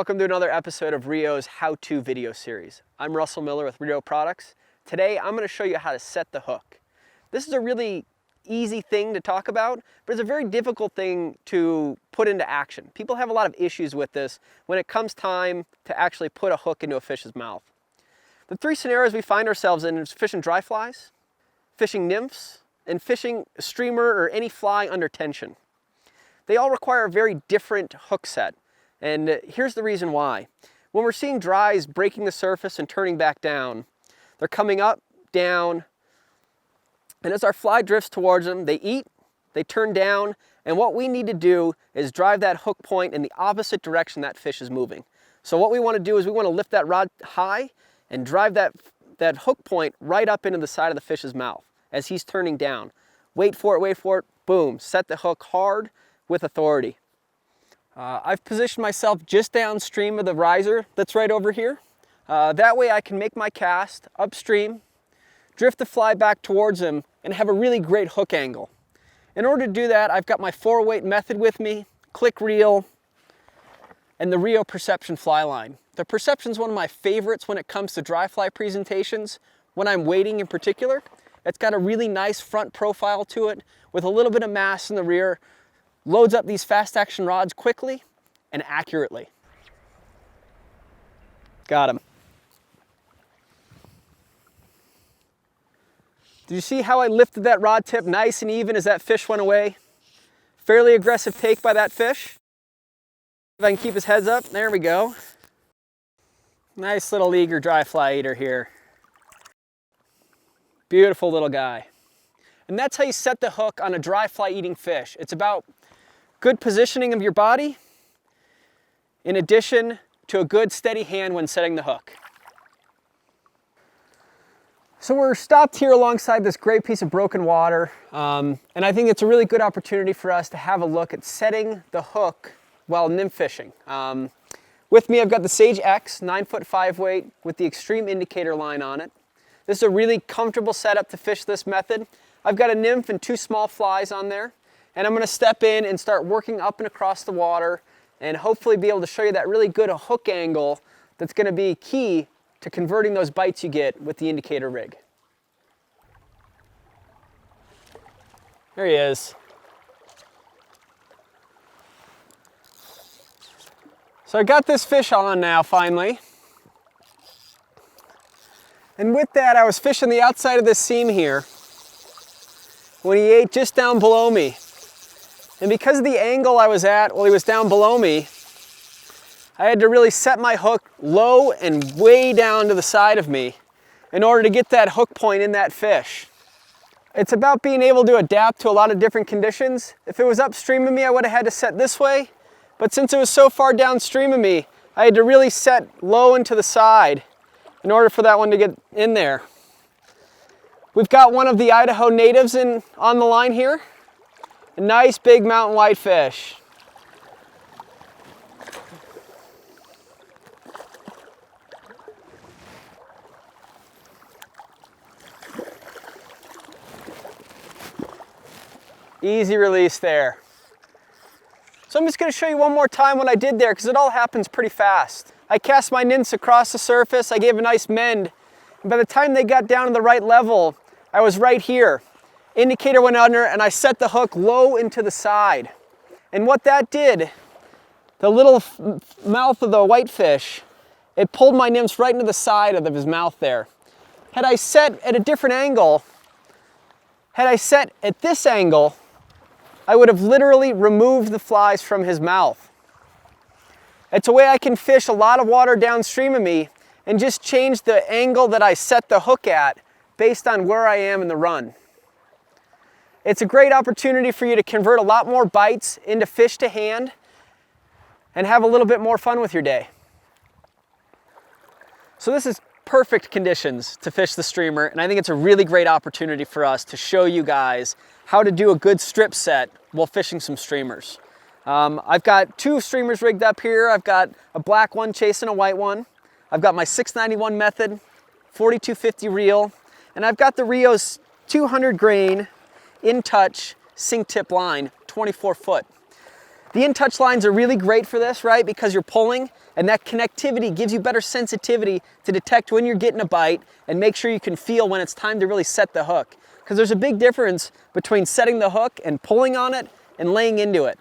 Welcome to another episode of RIO's how-to video series. I'm Russell Miller with RIO Products. Today I'm going to show you how to set the hook. This is a really easy thing to talk about, but it's a very difficult thing to put into action. People have a lot of issues with this when it comes time to actually put a hook into a fish's mouth. The three scenarios we find ourselves in is fishing dry flies, fishing nymphs, and fishing a streamer or any fly under tension. They all require a very different hook set. And here's the reason why. When we're seeing dries breaking the surface and turning back down, they're coming up, down, and as our fly drifts towards them, they eat, they turn down, and what we need to do is drive that hook point in the opposite direction that fish is moving. So what we want to do is we want to lift that rod high and drive that hook point right up into the side of the fish's mouth as he's turning down. Wait for it, boom, set the hook hard with authority. I've positioned myself just downstream of the riser that's right over here. That way I can make my cast upstream, drift the fly back towards him, and have a really great hook angle. In order to do that, I've got my 4-weight method with me, click reel, and the RIO Perception fly line. The Perception is one of my favorites when it comes to dry fly presentations, when I'm wading in particular. It's got a really nice front profile to it with a little bit of mass in the rear. Loads up these fast action rods quickly and accurately. Got him. Did you see how I lifted that rod tip nice and even as that fish went away? Fairly aggressive take by that fish. If I can keep his heads up, there we go. Nice little eager dry fly eater here. Beautiful little guy. And that's how you set the hook on a dry fly eating fish. It's about good positioning of your body in addition to a good steady hand when setting the hook. So we're stopped here alongside this great piece of broken water, and I think it's a really good opportunity for us to have a look at setting the hook while nymph fishing. With me I've got the Sage X 9-foot 5-weight with the extreme indicator line on it. This is a really comfortable setup to fish this method. I've got a nymph and 2 small flies on there, and I'm going to step in and start working up and across the water and hopefully be able to show you that really good hook angle that's going to be key to converting those bites you get with the indicator rig. There he is. So I got this fish on now finally. And with that I was fishing the outside of this seam here when he ate just down below me. And because of the angle I was at while he was down below me, I had to really set my hook low and way down to the side of me in order to get that hook point in that fish. It's about being able to adapt to a lot of different conditions. If it was upstream of me, I would have had to set this way, but since it was so far downstream of me, I had to really set low and to the side in order for that one to get in there. We've got one of the Idaho natives on the line here. A nice big mountain whitefish. Easy release there. So I'm just going to show you one more time what I did there because it all happens pretty fast. I cast my nymphs across the surface, I gave a nice mend, and by the time they got down to the right level, I was right here. Indicator went under and I set the hook low into the side. And what that did, the little mouth of the whitefish, it pulled my nymphs right into the side of his mouth there. Had I set at a different angle, had I set at this angle, I would have literally removed the flies from his mouth. It's a way I can fish a lot of water downstream of me and just change the angle that I set the hook at based on where I am in the run. It's a great opportunity for you to convert a lot more bites into fish to hand and have a little bit more fun with your day. So this is perfect conditions to fish the streamer, and I think it's a really great opportunity for us to show you guys how to do a good strip set while fishing some streamers. I've got 2 streamers rigged up here. I've got a black one chasing a white one. I've got my 691 method, 4250 reel, and I've got the RIO's 200 grain in touch sink tip line, 24 foot. The in-touch lines are really great for this, right? Because you're pulling, and that connectivity gives you better sensitivity to detect when you're getting a bite and make sure you can feel when it's time to really set the hook. Because there's a big difference between setting the hook and pulling on it and laying into it.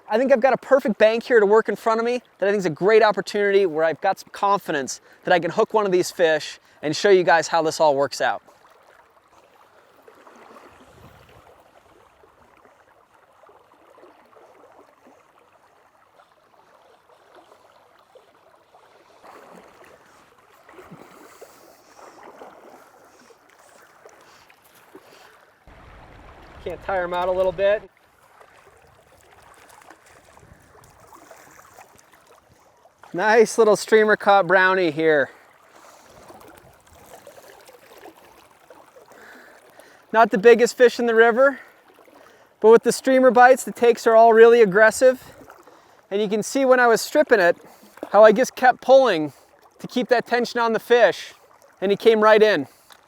I think I've got a perfect bank here to work in front of me that I think is a great opportunity where I've got some confidence that I can hook one of these fish and show you guys how this all works out. Can't tire them out a little bit. Nice little streamer caught brownie here. Not the biggest fish in the river, but with the streamer bites, the takes are all really aggressive. And you can see when I was stripping it, how I just kept pulling to keep that tension on the fish, and he came right in.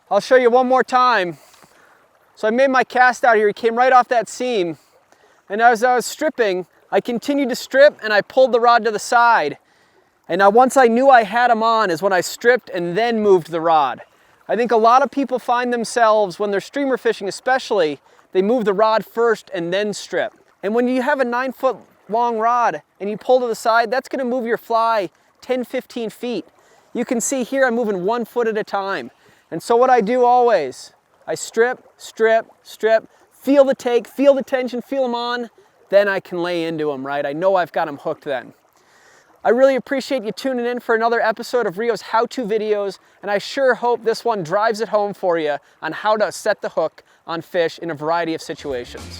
I'll show you one more time. So I made my cast out here, he came right off that seam, and as I was stripping, I continued to strip and I pulled the rod to the side. And now once I knew I had him on is when I stripped and then moved the rod. I think a lot of people find themselves, when they're streamer fishing especially, they move the rod first and then strip. And when you have a 9-foot long rod and you pull to the side, that's gonna move your fly 10, 15 feet. You can see here I'm moving 1 foot at a time. And so what I do always, I strip, strip, strip, feel the take, feel the tension, feel them on, then I can lay into them, right? I know I've got them hooked then. I really appreciate you tuning in for another episode of RIO's how-to videos, and I sure hope this one drives it home for you on how to set the hook on fish in a variety of situations.